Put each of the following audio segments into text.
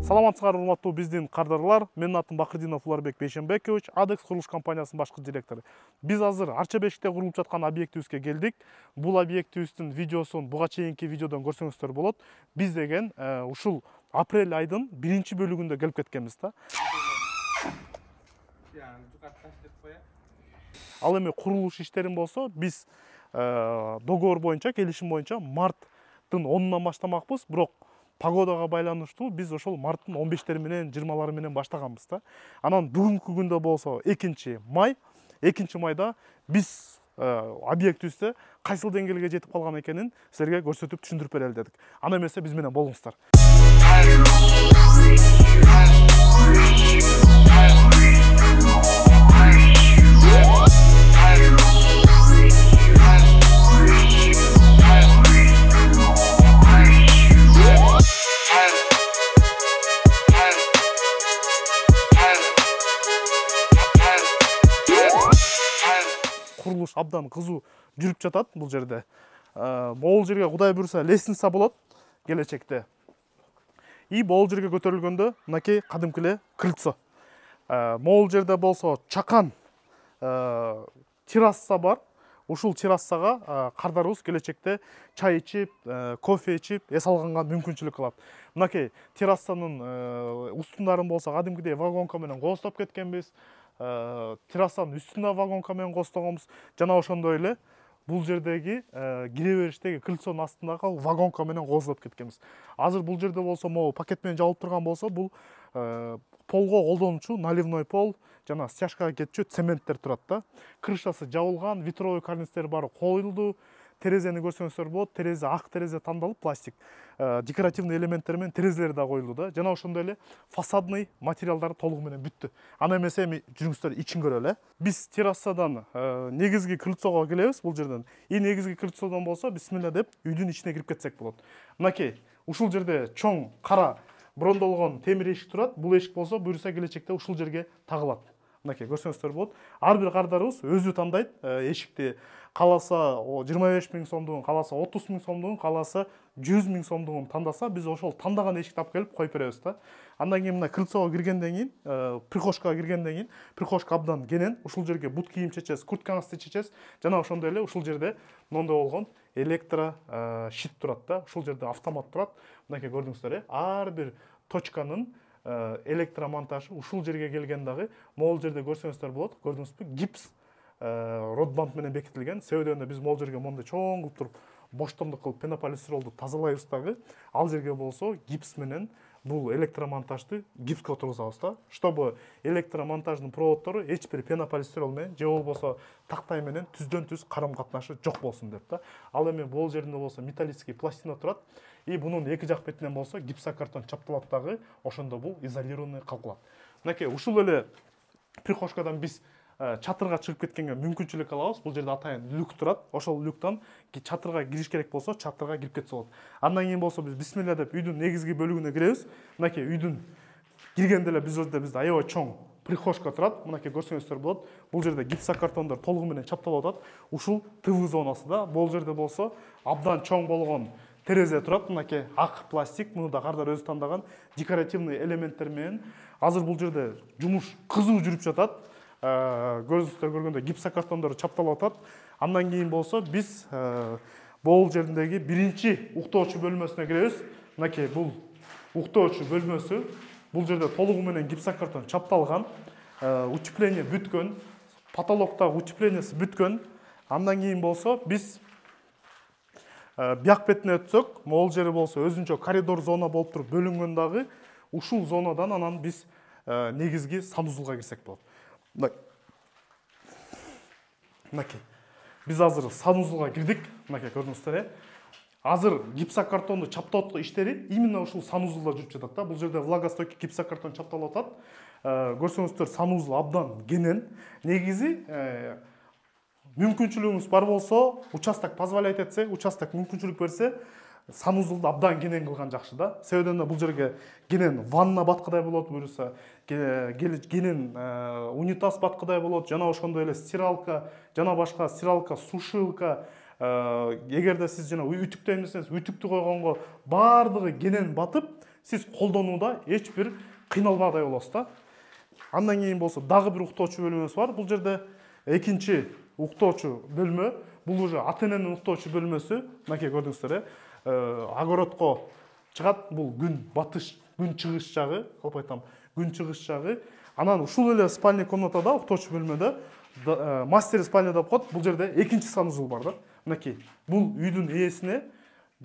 Саламатсыздар, урматтуу биздин кардарлар. Менин атым Бакырдинов Уларбек Бейшенбекович, Адекс курулуш компаниясынын башкы директору. Биз азыр Арча Бешикте курулуп жаткан объектибизге келдик. Бул объектибиздин видеосун буга чейинки видеодон көрсөңүздөр болот. Биз деген ушул апрель айдын 1-бөлүгүндө келип кеткенбиз да. Ал эми курулуш иштерин болсо биз договор боюнча, келишим боюнча марттын 10-унан баштамакпыз, бирок погодага байланыштуу биз ошол марттын 15-тери менен 20-лары менен баштаганбыз да. Анан бүгүнкү күндө болсо 2 майда биз объектибизде кайсыл деңгээлге жетип калган экенин силерге көрсөтүп түшүндүрүп берели дедик. Ана эмесе биз менен болуңуздар. Курулуш абдан кызуу жүрүп жатат бул жерде. Могул жерге Кудай буйруса лестница болот келечекте. И могул жерге көтөрүлгөндө мынакей кадимки эле крыльцо. Могул жерде болсо чакан терраса бар. Ушул террасага кардарыбыз келечекте чай ичип, кофе ичип, эс алганга мүмкүнчүлүк алат. Мынакей террасанын устундарын болсо кадимкидей вагонка менен кооздоп кеткенбиз. Террасанын үстүнө вагонка менен кооздогонбуз. Жана ошондой эле бул жердеги кире бериштеги крыльцонун астындагы вагонка менен кооздоп кеткенбиз. Азыр бул жерде болсо могу пакет менен жабылып турган болсо бул полго колдонуучу наливной пол жана стяжкага кетчү цементтер турат да. Крышасы жабылган, витровой карнистер баары коюлду. Терезени көрсөңүздөр болот. Терезе ак терезе тандалып, пластик. Декоративный элементтер менен терезелер да коюлду да. Жана ошондой эле фасадный материалдар толугу менен бүттү. Ана эмесе эми жүрүңүздөр ичин көрөлү. Биз террасадан негизги крыльцого келебиз бул жерден. И негизги крыльцодон болсо бисмилла деп үйдүн ичине кирип кетсек болот. Мынакей ушул жерде чоң кара брондолгон темир эшик турат. Бул эшик болсо буйруса келечекте ушул жерге тагылат. Мынакей көрсөңүздөр болот. Ар бир кардарыбыз өзү тандайт эшикти. Каласа 25 000 сомдугун, каласа 30 000 сомдугун, каласа 100 000 сомдугун тандаса, биз ошол тандаган эшикти алып келип коюп беребиз да. Андан кийин мына крыльцого киргенден кийин, прихожкага киргенден кийин, прихожка абдан кенен, ушул жерге бут кийим чечесиз, курткаңызды чечесиз, жана ошондой эле ушул жерде мондой болгон электро щит турат да. Ушул жерде автомат турат. Мынакей көрдүңүздөр, ар бир точканын электромонтажы ушул жерге келген дагы, могул жерде көрсөңүздөр болот. Көрдүңүзбү? Гипс родбанд менен бекитилген. Себебинде биз могул жерге мондой чоң кылып туруп, боштомдук кылып пенополистиролду тазалайбыз дагы. Ал жерге болсо гипс менен бул электромонтажды гипске отургузабыз да. Чтобы электромонтаждын проводдору эч бир пенополистирол менен же болбосо тактай менен түздөн түз карым катнашы жок болсун деп да. Ал эми бул жеринде болсо металлический пластина турат. И бунун эки жак бетинен болсо гипсокартон чапталат дагы, ошондо бул изолированный калкылат. Мынакей ушул эле прихожкадан биз чатырга чыгып кеткенге мүмкүнчүлүк алабыз. Бул жерде атайын люк турат. Ошол люктан чатырга кириш керек болсо, чатырга кирип кетсе болот. Андан кийин болсо биз бисмилла деп үйдүн негизги бөлүгүнө киребиз. Мынакей үйдүн киргенде эле бизде аябай чоң прихожка турат. Мынакей көрсөңүздөр болот. Бул жерде гипсокартондор толугу менен чапталып атат. Ушул ТВ зонасы да. Бул жерде болсо абдан чоң болгон терезе турат. Мынакей ак пластик, муну да кардар өзү тандаган декоративный элементтер менен. Азыр бул жерде жумуш кызуу жүрүп жатат. Көзүңүздөр көргөндө гипсокартондор чапталып атат. Андан кийин болсо биз могул жериндеги биринчи уктоочу бөлмөсүнө киребиз. Мынакей бул уктоочу бөлмөсү. Бул жерде толугу менен гипсокартон чапталган, утепление бүткөн, потолоктогу утеплениеси бүткөн. Андан кийин болсо биз бияк бетине өтсөк, могул жери болсо өзүнчө коридор зона болуп туруп бөлүнгөн дагы. Ушул зонадан анан биз негизги санузулга кирсек болот. Мынакей биз азыр санузулга кирдик. Мынакей көрдүңүздөр. Азыр гипсокартонду чаптоо иштери именно ушул санузулда жүрүп жатат да. Бул жерде влагостойкий гипсокартон чапталып атат. Көрсөңүздөр, санузул абдан кенен. Негизи мүмкүнчүлүгүңүз бар болсо, участок позволяет этсе, участок мүмкүнчүлүк берсе, санузулду абдан кенен кылган жакшы да. Себебинде бул жерге кенен ванна баткыдай болот, буюрса кенен унитаз баткыдай болот, жана ошондой эле стиралка, жана башка стиралка, сушилка, эгерде сиз жана үтүктөйм десеңиз, үтүктү койгонго баардыгы кенен батып, сиз колдонууда эч бир кыйналбагандай болосуз да. Андан кийин болсо дагы бир уктоочу бөлмөсү бар. Бул жерде экинчи уктоочу бөлмө. Бул уже ата эненин уктоочу бөлмөсү. Мынакей көрдүңүздөр, огородко чыгат. Бул күн батыш, күн чыгыш жагы, калп айтам, күн чыгыш жагы. Анан ушул эле спальный комнатада, уктоочу бөлмөдө мастер спальня деп коет. Бул жерде экинчи санузел бар да. Мынакей. Бул үйдүн ээсине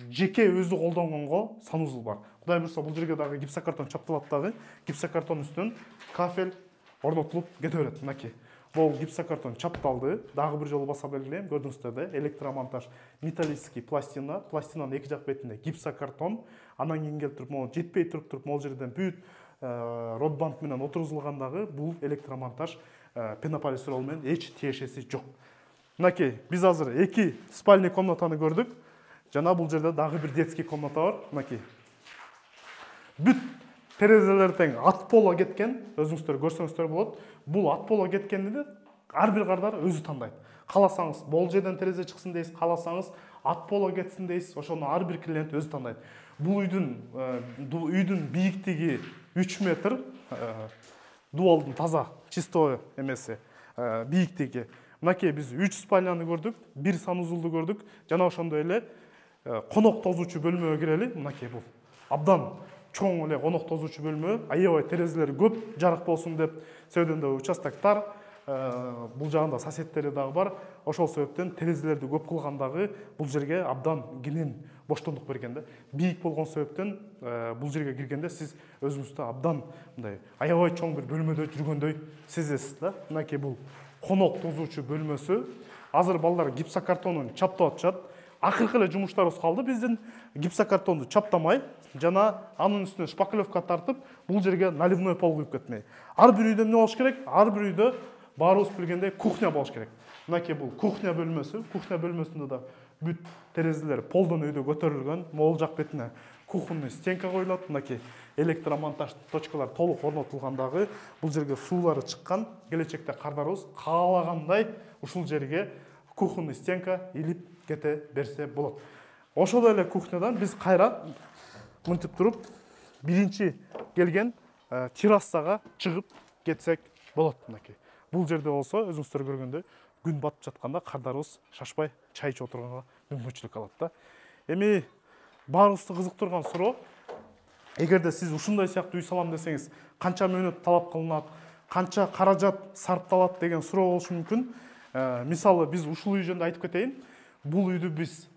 жеке өзү колдонгонго санузел бар. Кудай буюрса бул жерге дагы гипсокартон чапталат дагы. Гипсокартон үстүнөн кафель орнотулуп кете берет. Мынакей. Бул гипсокартон чапталды. Дагы бир жолу баса белгилейм. Көрдүңүздөр, электромонтаж, металлический пластина. Пластинанын эки жак бетинде гипсокартон. Анан кийин келип туруп, могу жетпей туруп, могул жерден бүт родбанд менен отургузулгандагы бул электромонтаж пенополистирол менен эч тиешеси жок. Мынакей, биз азыр эки спальный комнатаны көрдүк. Жана бул жерде дагы бир детский комната бар. Мынакей. Бүт терезелер тең ат поло кеткен. Өзүңүздөр көрсөңүздөр болот. Бул ат поло кеткенди ар бир кардар өзү тандайт. Кааласаңыз бул жерден терезе чыксын дейсиз, кааласаңыз ат поло кетсин дейсиз. Ошону ар бир клиент өзү тандайт. Бул үйдүн бийиктиги 3 метр. Дуалдын таза, чистой эмеси, бийиктиги. Мынакей биз 3 спальняны көрдүк, 1 санузелду көрдүк. Жана ошондой эле конок тозуучу бөлмөгө кирели. Мынакей бул абдан чоң эле конок тозуучу бөлмө. Аябай терезелери көп, жарык болсун деп сөйдөндөбү участок тар. Бул жагында соседтери дагы бар. Ошол себептен терезелерди көп кылгандагы бул жерге абдан кенен боштондук берген да. Бийик болгон себептен бул жерге киргенде сиз өзүңүздү абдан мындай аябай чоң бир бөлмөдө жүргөндөй сезесиз да. Мынакей бул конок тозуучу бөлмөсү. Азыр балдар гипсокартонун чаптап атышат. Акыркы эле жумуштарыбыз калды биздин. Гипсокартонду чаптамай, жана анын үстүнө шпаклевка тартып, бул жерге наливной пол куюп кетмей. Ар бир үйдө эмне болуш керек? Ар бир үйдө баарыбыз билгендей кухня болуш керек. Мынакей бул кухня бөлмөсү. Кухня бөлмөсүндө да бүт терезелер полдон үйдө көтөрүлгөн. Могул жак бетине кухонный стенка коюлат. Мынакей электромонтаж точкалар толук орнотулгандагы бул жерге суулары чыккан. Келечекте кардарыбыз каалагандай ушул жерге кухонный стенка илип кете берсе болот. Ошол эле кухнядан биз кайра мынтип туруп биринчи келген террасага чыгып кетсек болот. Мынакей. Бул жерде болсо өзүңүздөр көргөндөй күн батып жатканда кардарыбыз шашпай чай ичип отурганга мүмкүнчүлүк алат да. Эми баарыбызды кызыктырган суроо, эгерде сиз ушундай сыяктуу үй салам десеңиз, канча мөөнөт талап кылынат, канча каражат сарпталат деген суроо болушу мүмкүн. Мисалы биз ушул үй жөнүндө айтып кетейин. Бул үйдү биз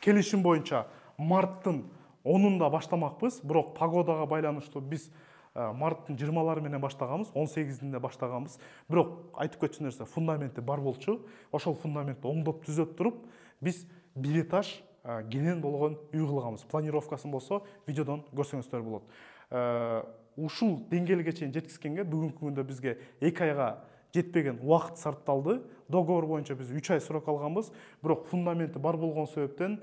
келишим боюнча марттын 10-унда баштамакпыз, бирок погодага байланыштуу биз марттын 20-лары менен баштаганбыз, 18-inde баштаганбыз. Бирок айтып кетчү нерсе, фундаменти бар болчу. Ошол фундаментти оңдоп түзөп туруп, биз бир этаж кенен болгон үй кылганбыз. Планировкасын болсо видеодон көрсөңүздөр болот. Ушул деңгээлге чейин жеткизгенге бүгүнкү күндө бизге 2 айга жетпеген убакыт сарпталды. Договор боюнча биз 3 ай срок алганбыз. Бирок фундаменти бар болгон себептен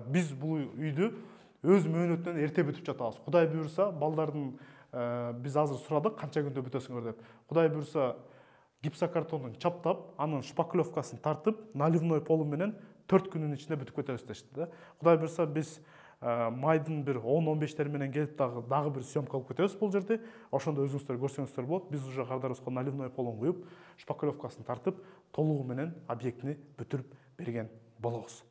биз бул үйдү өз мөөнөтүнөн эрте бүтүп жатабыз. Кудай буйрса, балдардын биз азыр сурадык канча күндө бүтөсүңөр деп. Кудай буйрса, гипсокартонун чаптап, анын шпаклевкасын тартып, наливной полу менен 4 күнүн ичинде бүтүп кетебиз дешти да. Кудай буйрса, биз майдын бир 10-15 менен келип дагы бир съемка алып кетебиз бул жерде. Ошондо өзүңүздөр көрсөңүздөр болот. Биз уже кардарыбызга наливной полун куюп, шпаклевкасын тартып, толугу менен объектини бүтүрүп берген болобуз.